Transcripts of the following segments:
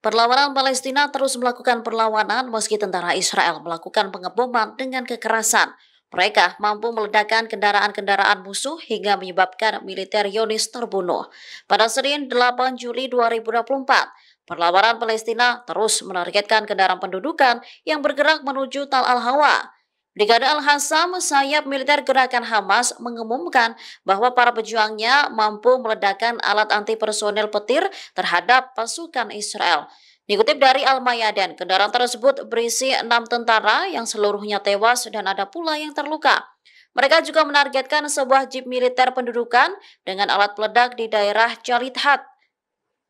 Perlawanan Palestina terus melakukan perlawanan meski tentara Israel melakukan pengeboman dengan kekerasan. Mereka mampu meledakkan kendaraan-kendaraan musuh hingga menyebabkan militer Zionis terbunuh. Pada Senin 8 Juli 2024, perlawanan Palestina terus menargetkan kendaraan pendudukan yang bergerak menuju Tal Al-Hawa. Brigade Al-Hassam, sayap militer gerakan Hamas, mengumumkan bahwa para pejuangnya mampu meledakkan alat anti personel petir terhadap pasukan Israel. Dikutip dari Al-Mayadin, kendaraan tersebut berisi 6 tentara yang seluruhnya tewas dan ada pula yang terluka. Mereka juga menargetkan sebuah jeep militer pendudukan dengan alat peledak di daerah Jalithat.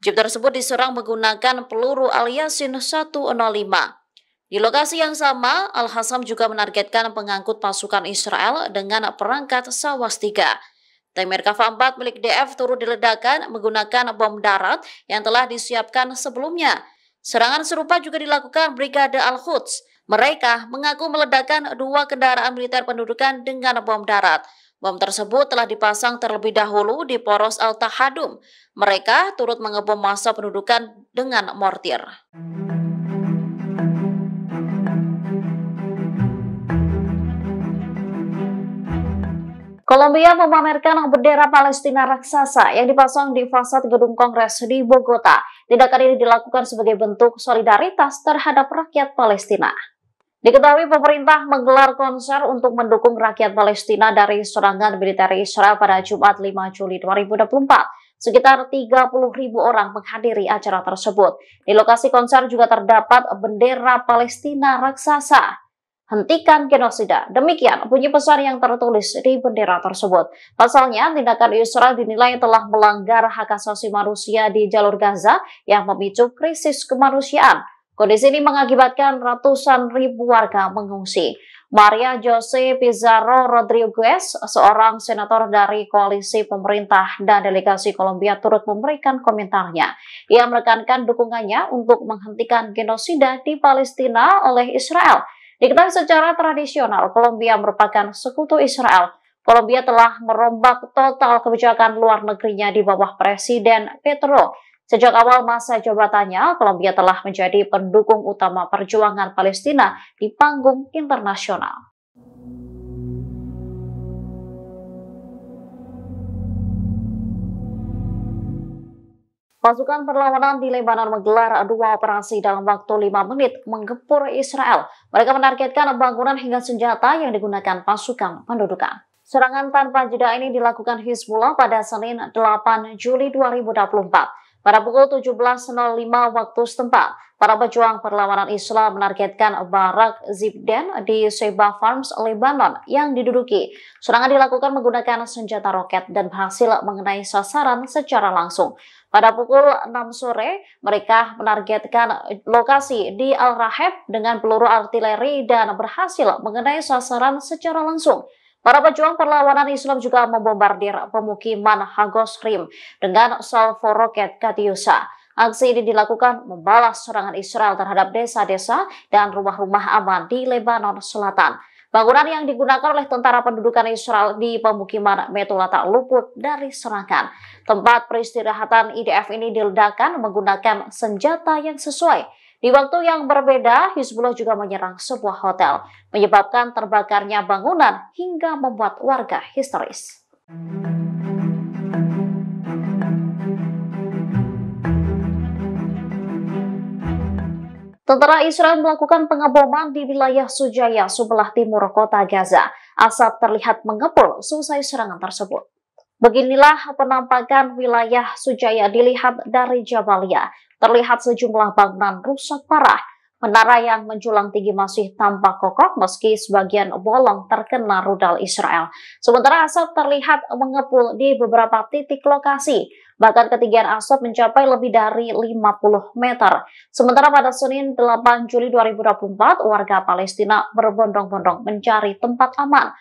Jeep tersebut diserang menggunakan peluru Al-Yasin 105. Di lokasi yang sama, Al-Hassam juga menargetkan pengangkut pasukan Israel dengan perangkat Sawastika. Tank Merkava 4 milik DF turut diledakkan menggunakan bom darat yang telah disiapkan sebelumnya. Serangan serupa juga dilakukan Brigade Al-Quds. Mereka mengaku meledakkan 2 kendaraan militer pendudukan dengan bom darat. Bom tersebut telah dipasang terlebih dahulu di poros Al-Tahadum. Mereka turut mengebom massa pendudukan dengan mortir. Kolombia memamerkan bendera Palestina raksasa yang dipasang di fasad gedung Kongres di Bogota. Tindakan ini dilakukan sebagai bentuk solidaritas terhadap rakyat Palestina. Diketahui pemerintah menggelar konser untuk mendukung rakyat Palestina dari serangan militer Israel pada Jumat 5 Juli 2024. Sekitar 30.000 orang menghadiri acara tersebut. Di lokasi konser juga terdapat bendera Palestina raksasa. Hentikan genosida. Demikian bunyi pesan yang tertulis di bendera tersebut. Pasalnya, tindakan Israel dinilai telah melanggar hak asasi manusia di jalur Gaza yang memicu krisis kemanusiaan. Kondisi ini mengakibatkan ratusan ribu warga mengungsi. Maria Jose Pizarro Rodriguez, seorang senator dari koalisi pemerintah dan delegasi Kolombia, turut memberikan komentarnya. Ia menekankan dukungannya untuk menghentikan genosida di Palestina oleh Israel. Diketahui secara tradisional, Kolombia merupakan sekutu Israel. Kolombia telah merombak total kebijakan luar negerinya di bawah Presiden Petro. Sejak awal masa jabatannya, Kolombia telah menjadi pendukung utama perjuangan Palestina di panggung internasional. Pasukan perlawanan di Lebanon menggelar 2 operasi dalam waktu 5 menit menggempur Israel. Mereka menargetkan bangunan hingga senjata yang digunakan pasukan pendudukan. Serangan tanpa jeda ini dilakukan Hizbullah pada Senin 8 Juli 2024. Pada pukul 17.05 waktu setempat, para pejuang perlawanan Islam menargetkan Barak Zibden di Sheba Farms, Lebanon yang diduduki. Serangan dilakukan menggunakan senjata roket dan berhasil mengenai sasaran secara langsung. Pada pukul 6 sore, mereka menargetkan lokasi di Al-Raheb dengan peluru artileri dan berhasil mengenai sasaran secara langsung. Para pejuang perlawanan Islam juga membombardir pemukiman Hagosrim dengan salvo roket Katyusha. Aksi ini dilakukan membalas serangan Israel terhadap desa-desa dan rumah-rumah aman di Lebanon Selatan. Bangunan yang digunakan oleh tentara pendudukan Israel di pemukiman Metulata luput dari serangan. Tempat peristirahatan IDF ini diledakkan menggunakan senjata yang sesuai. Di waktu yang berbeda, Hizbullah juga menyerang sebuah hotel, menyebabkan terbakarnya bangunan hingga membuat warga histeris. Tentara Israel melakukan pengeboman di wilayah Sujaya, sebelah timur kota Gaza. Asap terlihat mengepul selesai serangan tersebut. Beginilah penampakan wilayah Sujaya dilihat dari Jabalia. Terlihat sejumlah bangunan rusak parah. Menara yang menjulang tinggi masih tampak kokoh meski sebagian bolong terkena rudal Israel. Sementara asap terlihat mengepul di beberapa titik lokasi. Bahkan ketinggian asap mencapai lebih dari 50 meter. Sementara pada Senin 8 Juli 2024, warga Palestina berbondong-bondong mencari tempat aman.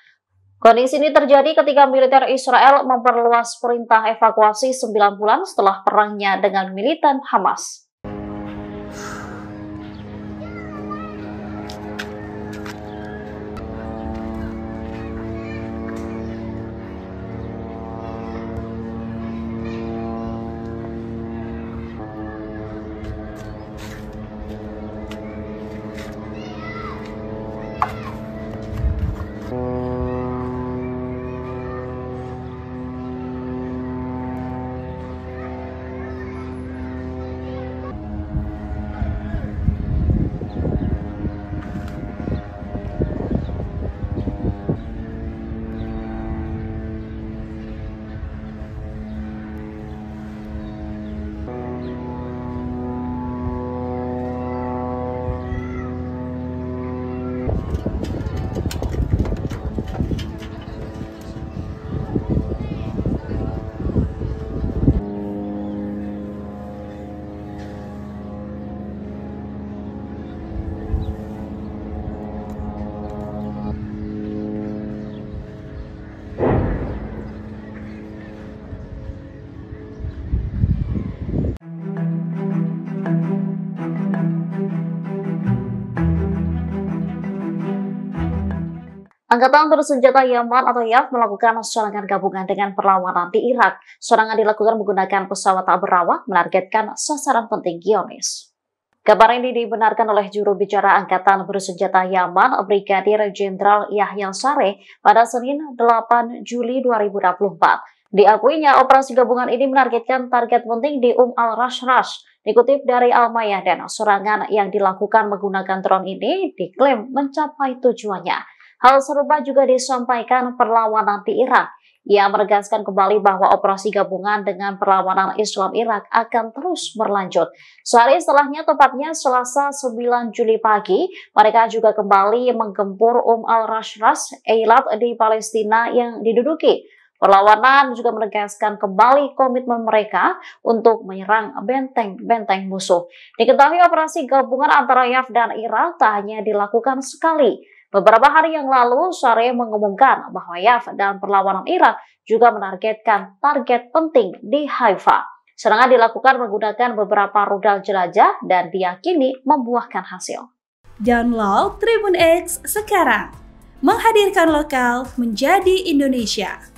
Kondisi ini terjadi ketika militer Israel memperluas perintah evakuasi 9 bulan setelah perangnya dengan militan Hamas. Angkatan bersenjata Yaman atau YAF melakukan serangan gabungan dengan perlawanan di Irak. Serangan dilakukan menggunakan pesawat tak berawak menargetkan sasaran penting Zionis. Kabar ini dibenarkan oleh juru bicara Angkatan Bersenjata Yaman, Brigadir Jenderal Yahya Sareh, pada Senin 8 Juli 2024. Diakuinya, operasi gabungan ini menargetkan target penting di al-Rashrash. Dikutip dari Al-Mayadin, serangan yang dilakukan menggunakan drone ini diklaim mencapai tujuannya. Hal serupa juga disampaikan perlawanan di Irak. Ia menegaskan kembali bahwa operasi gabungan dengan perlawanan Islam Irak akan terus berlanjut. Sehari setelahnya, tepatnya Selasa 9 Juli pagi, mereka juga kembali menggempur al-Rashrash, Eilat di Palestina yang diduduki. Perlawanan juga menegaskan kembali komitmen mereka untuk menyerang benteng-benteng musuh. Diketahui operasi gabungan antara YAF dan Irak tak hanya dilakukan sekali. Beberapa hari yang lalu, Sareh mengumumkan bahwa YAF dan perlawanan Irak juga menargetkan target penting di Haifa. Serangan dilakukan menggunakan beberapa rudal jelajah dan diyakini membuahkan hasil. Download Tribun X sekarang, menghadirkan lokal menjadi Indonesia.